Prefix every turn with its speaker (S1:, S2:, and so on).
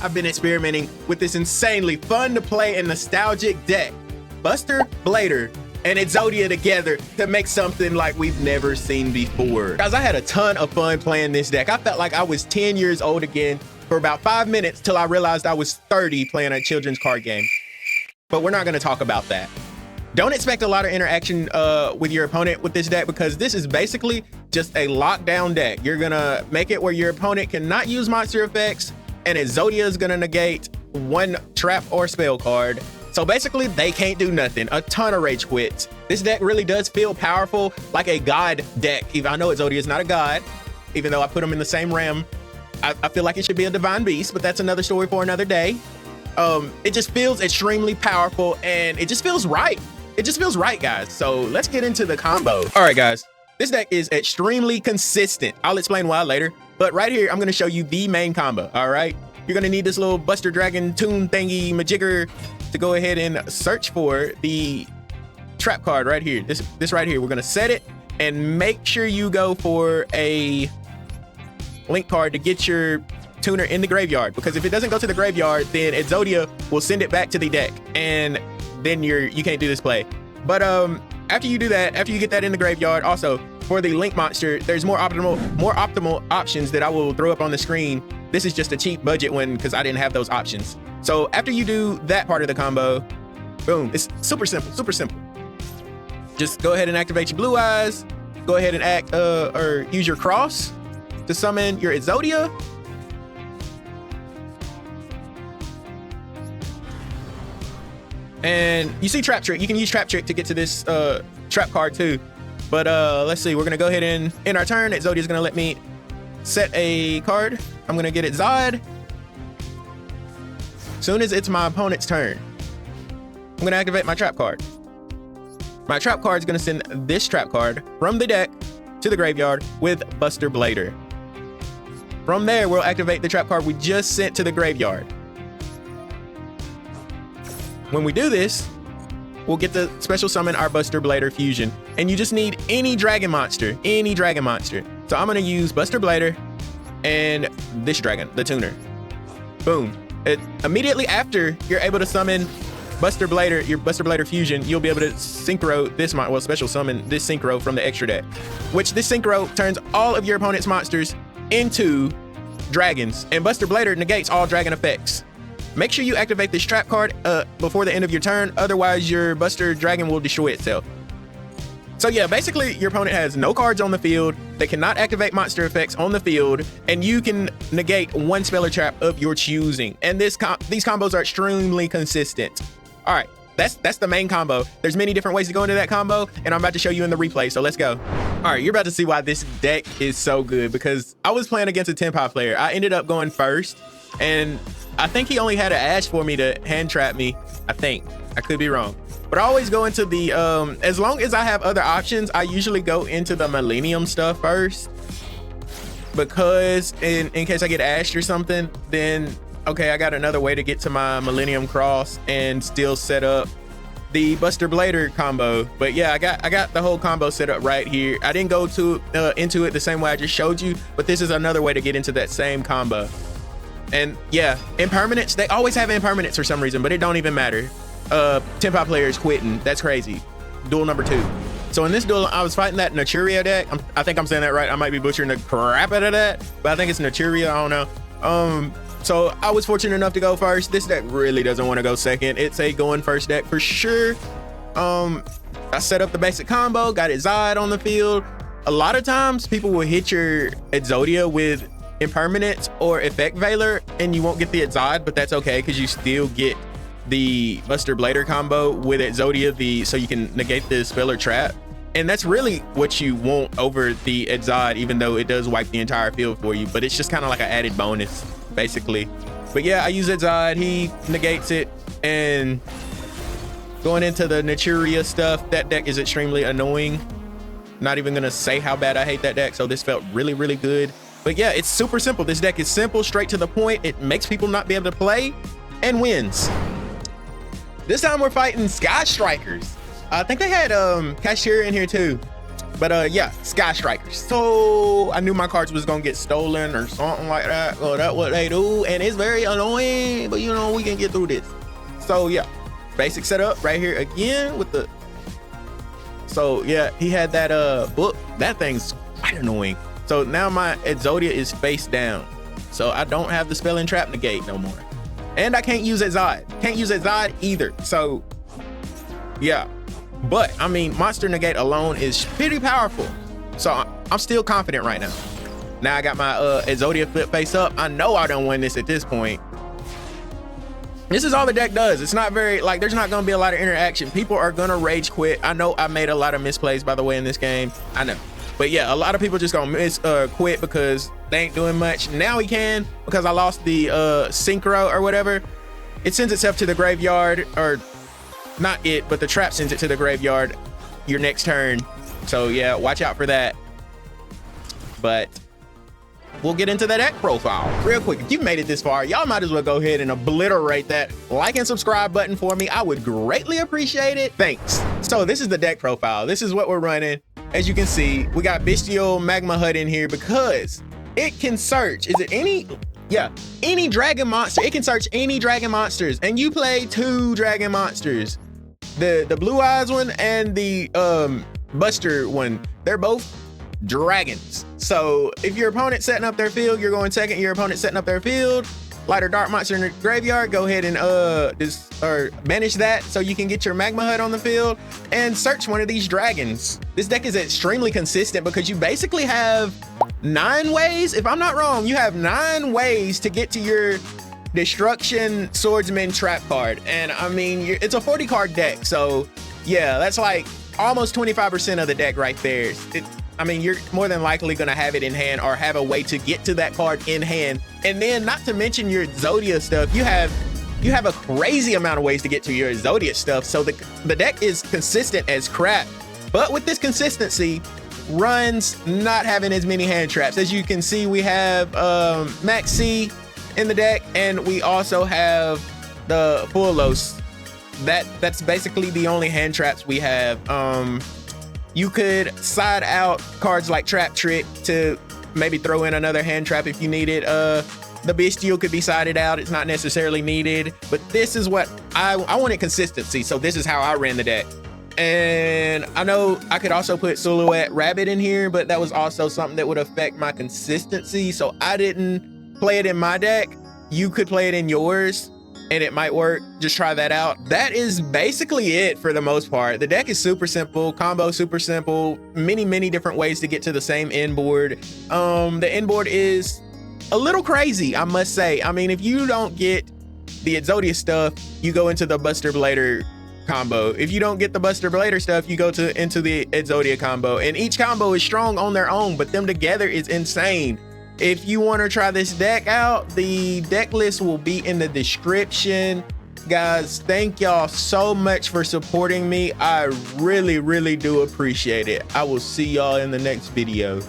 S1: I've been experimenting with this insanely fun to play and nostalgic deck, Buster Blader and Exodia together to make something like we've never seen before. Guys, I had a ton of fun playing this deck. I felt like I was 10 years old again for about 5 minutes till I realized I was 30 playing a children's card game. But we're not gonna talk about that. Don't expect a lot of interaction with your opponent with this deck because this is basically just a lockdown deck. You're gonna make it where your opponent cannot use monster effects and Exodia is gonna negate one trap or spell card. So basically they can't do nothing. A ton of rage quits. This deck really does feel powerful, like a god deck. Even I know Exodia is not a god, even though I put them in the same realm. I feel like it should be a divine beast, but that's another story for another day. It just feels extremely powerful and it just feels right. It just feels right, guys. So let's get into the combo. All right, guys, this deck is extremely consistent. I'll explain why later, but right here, I'm gonna show you the main combo, all right? You're gonna need this little Buster Dragon Toon thingy majigger to go ahead and search for the trap card right here. This right here, we're gonna set it and make sure you go for a link card to get your tuner in the graveyard, because if it doesn't go to the graveyard, then Exodia will send it back to the deck and then you can't do this play. But after you do that, after you get that in the graveyard, also for the link monster, there's more optimal options that I will throw up on the screen. This is just a cheap budget one because I didn't have those options. So after you do that part of the combo, boom, it's super simple, super simple. Just go ahead and activate your blue eyes, go ahead and act or use your cross to summon your Exodia. And you see Trap Trick. You can use Trap Trick to get to this trap card too. But let's see, we're gonna go ahead and in our turn, Exodia is gonna let me set a card. I'm gonna get Exxod. Soon as it's my opponent's turn, I'm gonna activate my trap card. My trap card is gonna send this trap card from the deck to the graveyard with Buster Blader. From there, we'll activate the trap card we just sent to the graveyard. When we do this, we'll get to special summon our Buster Blader fusion. And you just need any dragon monster, any dragon monster. So I'm gonna use Buster Blader and this dragon, the tuner. Boom. Immediately after you're able to summon Buster Blader, your Buster Blader fusion, you'll be able to synchro this, special summon this synchro from the extra deck, which this synchro turns all of your opponent's monsters into dragons, and Buster Blader negates all dragon effects. Make sure you activate this trap card before the end of your turn, otherwise your Buster Dragon will destroy itself. So yeah, basically your opponent has no cards on the field, they cannot activate monster effects on the field, and you can negate one spell or trap of your choosing. And these combos are extremely consistent. All right, that's the main combo. There's many different ways to go into that combo, and I'm about to show you in the replay, so let's go. All right, you're about to see why this deck is so good, because I was playing against a Tempo player. I ended up going first, and I think he only had an Ash for me to hand trap me. I think. I could be wrong. But I always go into the, as long as I have other options, I usually go into the Millennium stuff first. Because in case I get Ashed or something, then, okay, I got another way to get to my Millennium Cross and still set up the Buster Blader combo. But yeah, I got the whole combo set up right here. I didn't go into it the same way I just showed you, but this is another way to get into that same combo. And yeah, impermanence, they always have impermanence for some reason, but it don't even matter. Tempo player is quitting. That's crazy. Duel number 2. So in this duel, I was fighting that Naturia deck. I think I'm saying that right. I might be butchering the crap out of that, but I think it's Naturia. I don't know. So I was fortunate enough to go first. This deck really doesn't want to go second. It's a going first deck for sure. I set up the basic combo, got Exxod on the field. A lot of times people will hit your Exodia with impermanence or effect veiler and you won't get the Exxod, but that's okay because you still get the Buster Blader combo with Exodia, so you can negate the spell or trap. And that's really what you want over the Exxod, even though it does wipe the entire field for you, but it's just kind of like an added bonus basically. But yeah, I use Exxod, he negates it. And going into the Naturia stuff, that deck is extremely annoying. Not even gonna say how bad I hate that deck, so this felt really, really good. But yeah, it's super simple. This deck is simple, straight to the point. It makes people not be able to play and wins. This time we're fighting Sky Strikers. I think they had Cashier in here too. But yeah, Sky Strikers. So I knew my cards was gonna get stolen or something like that. Well, that's what they do, and it's very annoying, but you know, we can get through this. So yeah, basic setup right here again with the, so yeah, he had that book. That thing's quite annoying. So now my Exodia is face down. So I don't have the spell and trap negate no more. And I can't use Exxod. Can't use Exxod either. So yeah. But I mean, monster negate alone is pretty powerful. So I'm still confident right now. Now I got my Exodia flip face up. I know I don't win this at this point. This is all the deck does. It's not very, like, there's not gonna be a lot of interaction. People are gonna rage quit. I know I made a lot of misplays, by the way, in this game. I know. But yeah, a lot of people just gonna quit because they ain't doing much. Now he can, because I lost the synchro or whatever. It sends itself to the graveyard, or not it, but the trap sends it to the graveyard your next turn. So yeah, watch out for that. But we'll get into the deck profile real quick. If you made it this far, y'all might as well go ahead and obliterate that like and subscribe button for me. I would greatly appreciate it. Thanks. So this is the deck profile. This is what we're running. As you can see, we got Bystial Magnamhut in here because it can search. Is it any? Yeah, any dragon monster. It can search any dragon monsters, and you play 2 dragon monsters. The blue eyes one and the Buster one. They're both dragons. So if your opponent setting up their field, you're going second. Your opponent setting up their field, light or dark monster in the graveyard, go ahead and banish that so you can get your Magnamhut on the field and search one of these dragons. This deck is extremely consistent because you basically have 9 ways, if I'm not wrong, you have 9 ways to get to your destruction swordsman trap card. And I mean, it's a 40 card deck, so yeah, that's like almost 25% of the deck right there. I mean, you're more than likely gonna have it in hand or have a way to get to that card in hand. And then, not to mention your Exodia stuff, you have a crazy amount of ways to get to your Exodia stuff. So the deck is consistent as crap. But with this consistency, runs not having as many hand traps. As you can see, we have Maxx in the deck, and we also have the Fuwalos. That's basically the only hand traps we have. You could side out cards like Trap Trick to maybe throw in another hand trap if you need it. The Bystial could be sided out. It's not necessarily needed, but this is what I wanted consistency. So this is how I ran the deck. And I know I could also put Silhouette Rabbit in here, but that was also something that would affect my consistency. So I didn't play it in my deck. You could play it in yours and it might work. Just try that out. That is basically it for the most part. The deck is super simple, combo super simple, many different ways to get to the same end board. The end board is a little crazy, I must say. I mean, if you don't get the Exodia stuff, you go into the Buster Blader combo. If you don't get the Buster Blader stuff, you go into the Exodia combo. And each combo is strong on their own, but them together is insane. If you want to try this deck out, the deck list will be in the description. Guys, thank y'all so much for supporting me. I really do appreciate it. I will see y'all in the next video.